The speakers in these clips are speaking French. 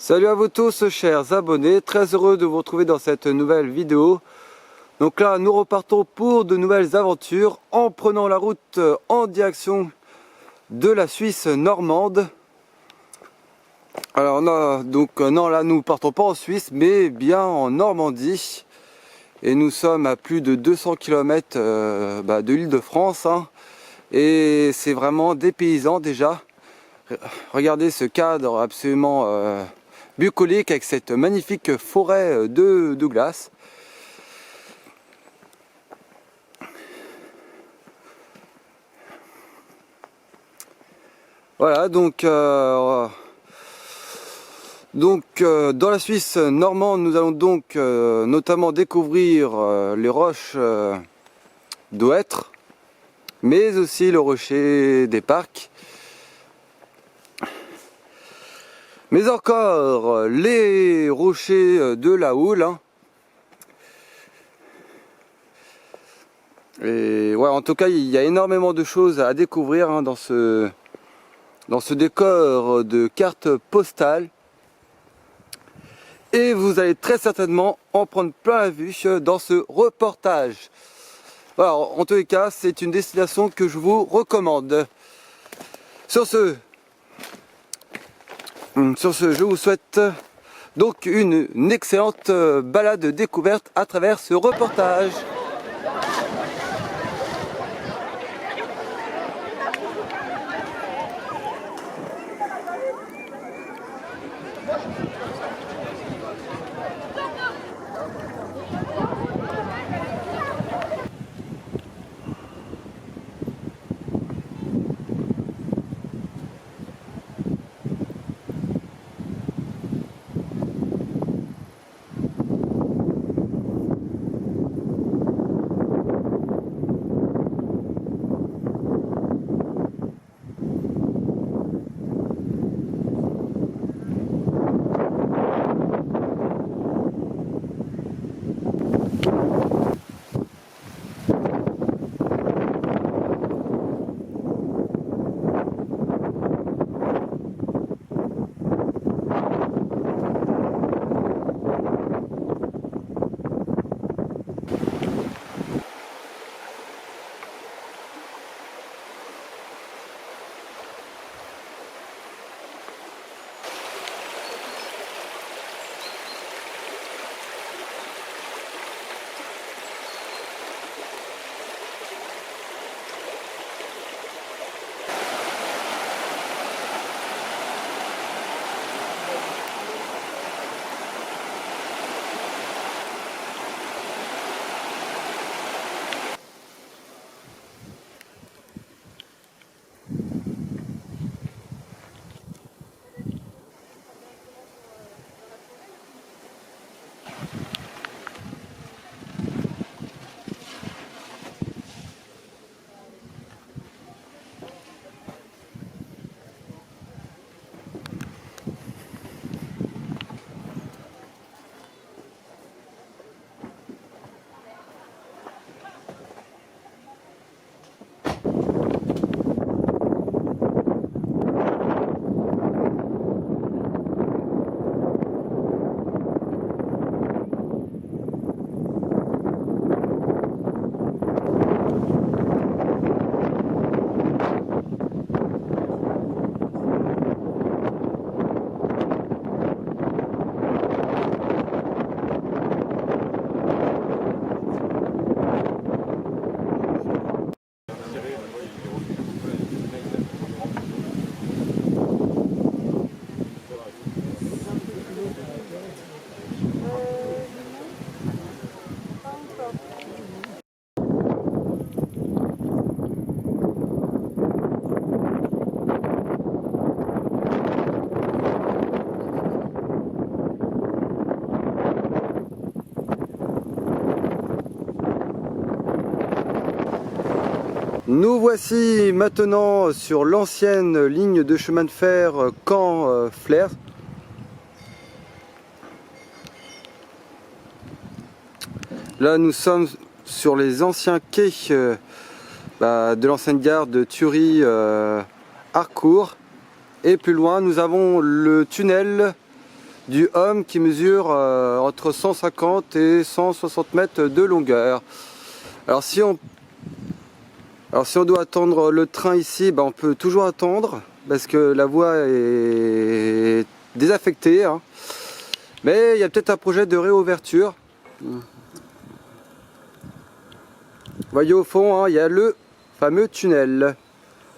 Salut à vous tous chers abonnés, très heureux de vous retrouver dans cette nouvelle vidéo. Donc là nous repartons pour de nouvelles aventures en prenant la route en direction de la Suisse normande. Alors non, là nous partons pas en Suisse mais bien en Normandie. Et nous sommes à plus de 200 km de l'île de France, hein. Et c'est vraiment dépaysant déjà. Regardez ce cadre absolument bucolique avec cette magnifique forêt de glace. Voilà, donc dans la Suisse normande, nous allons donc notamment découvrir les roches d'Houêtre, mais aussi le rocher des Parcs. Mais encore les rochers de la Houle, hein. Et ouais, en tout cas, il y a énormément de choses à découvrir, hein, dans ce décor de carte postale. Et vous allez très certainement en prendre plein la vue dans ce reportage. Alors, en tous les cas, c'est une destination que je vous recommande. Sur ce, je vous souhaite donc une excellente balade découverte à travers ce reportage. Nous voici maintenant sur l'ancienne ligne de chemin de fer Caen-Flers. Là nous sommes sur les anciens quais de l'ancienne gare de Thury-Harcourt. Et plus loin nous avons le tunnel du Hum qui mesure entre 150 et 160 mètres de longueur. Alors si on doit attendre le train ici, on peut toujours attendre parce que la voie est désaffectée, hein. Mais il y a peut-être un projet de réouverture. Vous voyez au fond, hein, il y a le fameux tunnel.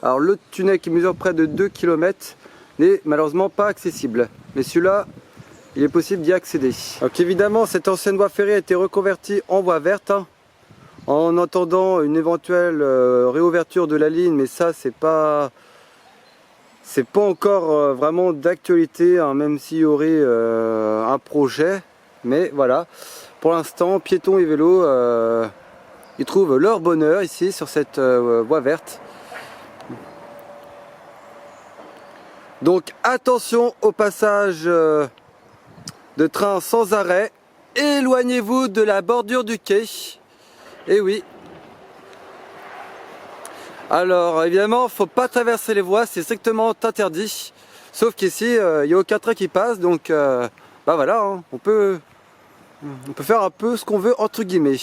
Alors le tunnel qui mesure près de 2 km n'est malheureusement pas accessible. Mais celui-là, il est possible d'y accéder. Donc évidemment, cette ancienne voie ferrée a été reconvertie en voie verte, hein, en attendant une éventuelle réouverture de la ligne, mais ça c'est pas encore vraiment d'actualité, hein, même s'il y aurait un projet. Mais voilà, pour l'instant, piétons et vélos, ils trouvent leur bonheur ici sur cette voie verte. Donc attention au passage de train sans arrêt. Éloignez-vous de la bordure du quai. Et oui. Alors évidemment, faut pas traverser les voies, c'est strictement interdit. Sauf qu'ici, il n'y a aucun train qui passe, donc voilà, hein, on peut faire un peu ce qu'on veut entre guillemets.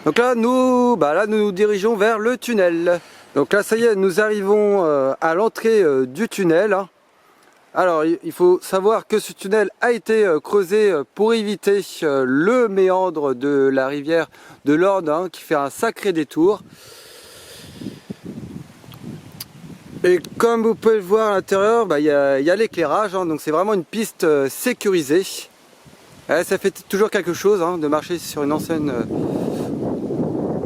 Donc là, nous nous dirigeons vers le tunnel. Donc là, ça y est, nous arrivons à l'entrée du tunnel. Alors, il faut savoir que ce tunnel a été creusé pour éviter le méandre de la rivière de l'Orne, hein, qui fait un sacré détour. Et comme vous pouvez le voir à l'intérieur, il y a l'éclairage, hein, donc c'est vraiment une piste sécurisée. Ça fait toujours quelque chose, hein, de marcher sur une ancienne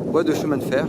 voie de chemin de fer.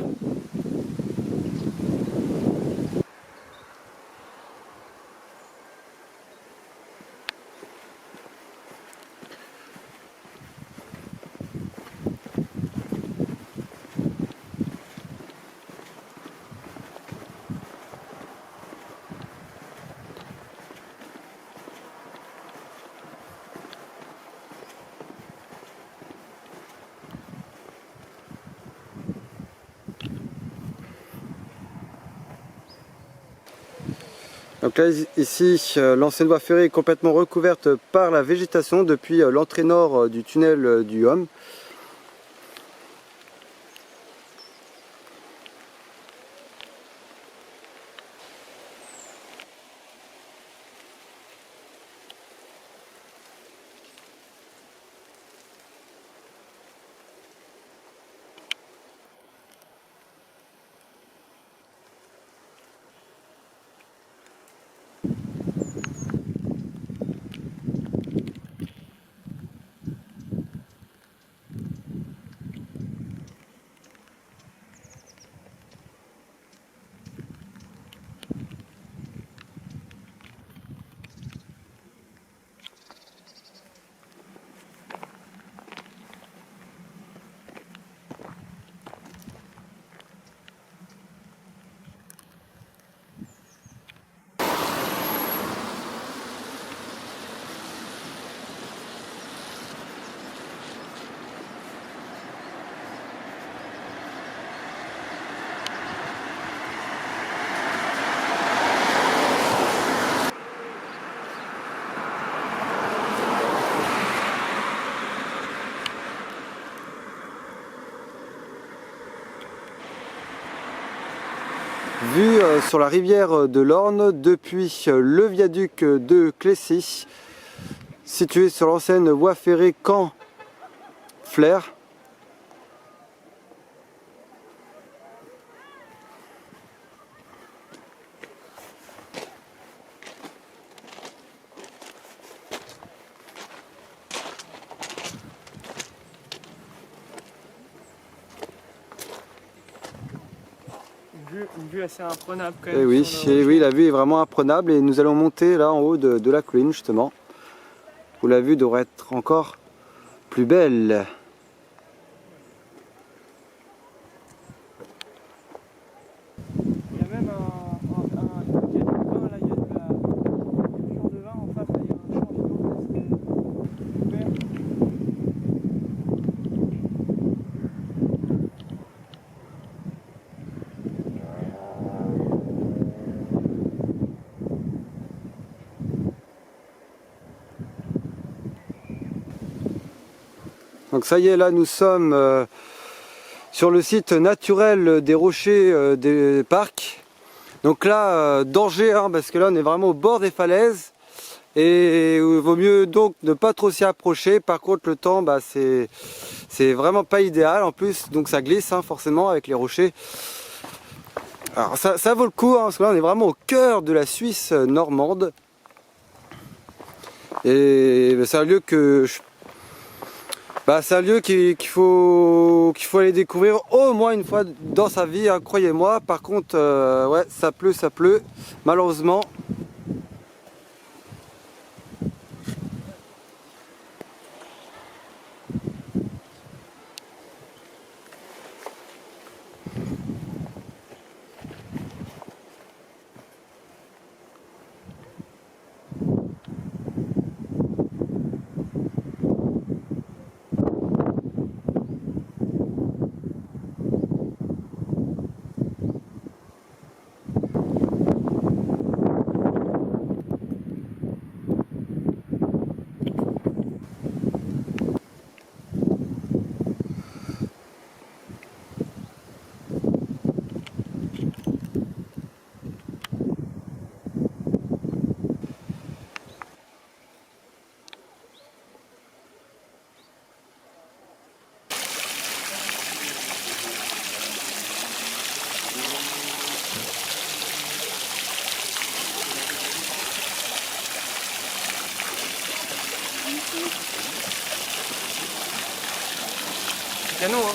Donc là ici, l'ancienne voie ferrée est complètement recouverte par la végétation depuis l'entrée nord du tunnel du Hum. Vue sur la rivière de l'Orne depuis le viaduc de Clécy, situé sur l'ancienne voie ferrée Caen-Flers. Une vue assez imprenable quand même. Et oui, la vue est vraiment imprenable et nous allons monter là en haut de la colline justement, où la vue devrait être encore plus belle. Il y a même il y a du vin là, il y a du champ de vin en face, là, il y a un champ gigantesque vert. Donc ça y est, là nous sommes sur le site naturel des rochers des parcs. Donc là, danger, hein, parce que là on est vraiment au bord des falaises. Et il vaut mieux donc ne pas trop s'y approcher. Par contre le temps, bah, c'est vraiment pas idéal en plus. Donc ça glisse hein, forcément avec les rochers. Alors ça vaut le coup hein, parce que là on est vraiment au cœur de la Suisse normande. Et c'est un lieu c'est un lieu qu'il faut aller découvrir au moins une fois dans sa vie, hein, croyez-moi. Par contre, ouais, ça pleut, malheureusement. Canon, hein.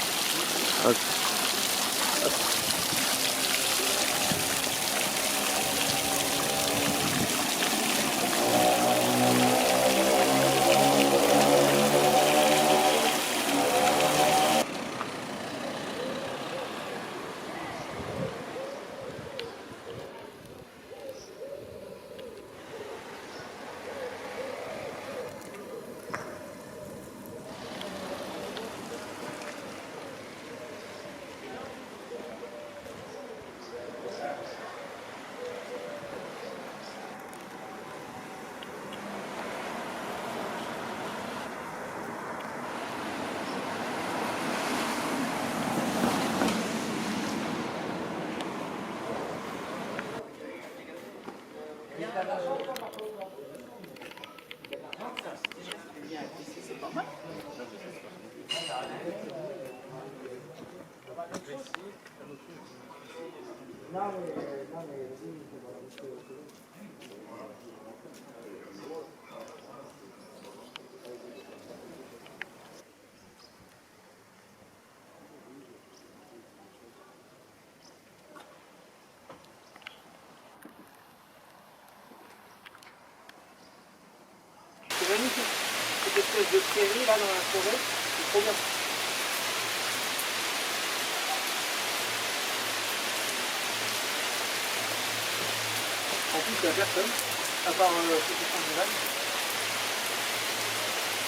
C'est magnifique. Cette espèce de prairie là dans la forêt, c'est trop bien. En plus, il n'y a personne, à part ceux qui font du van.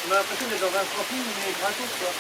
On a l'impression d'être dans un camping, mais gratos quoi.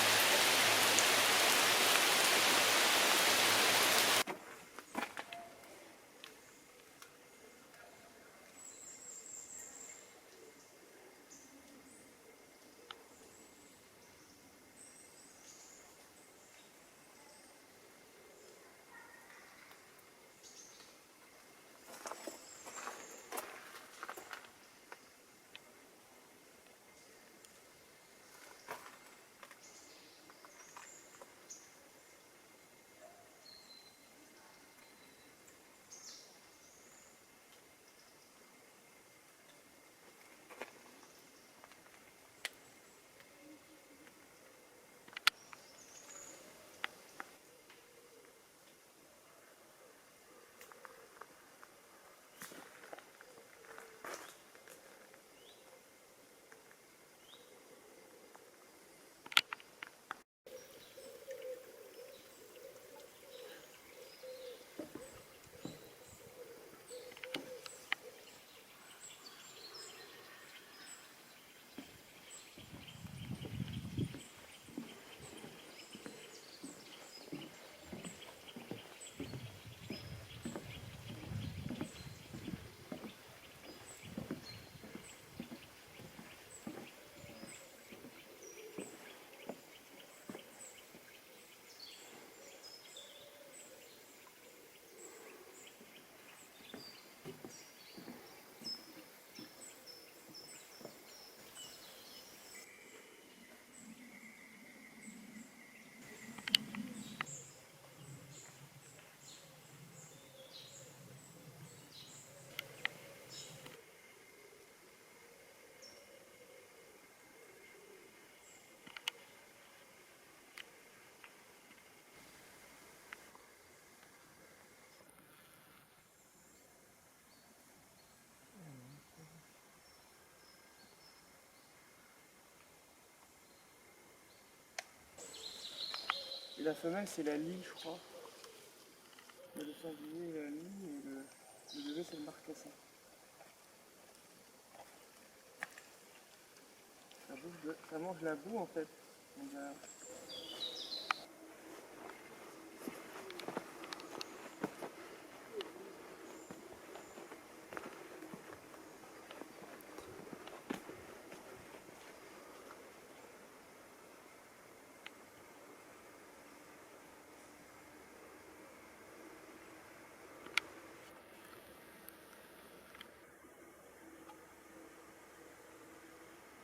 Et la femelle, c'est la lie, je crois. Il y a le sanglier et la lie, et le bébé, c'est le marcassin. Ça mange la boue, en fait. Donc,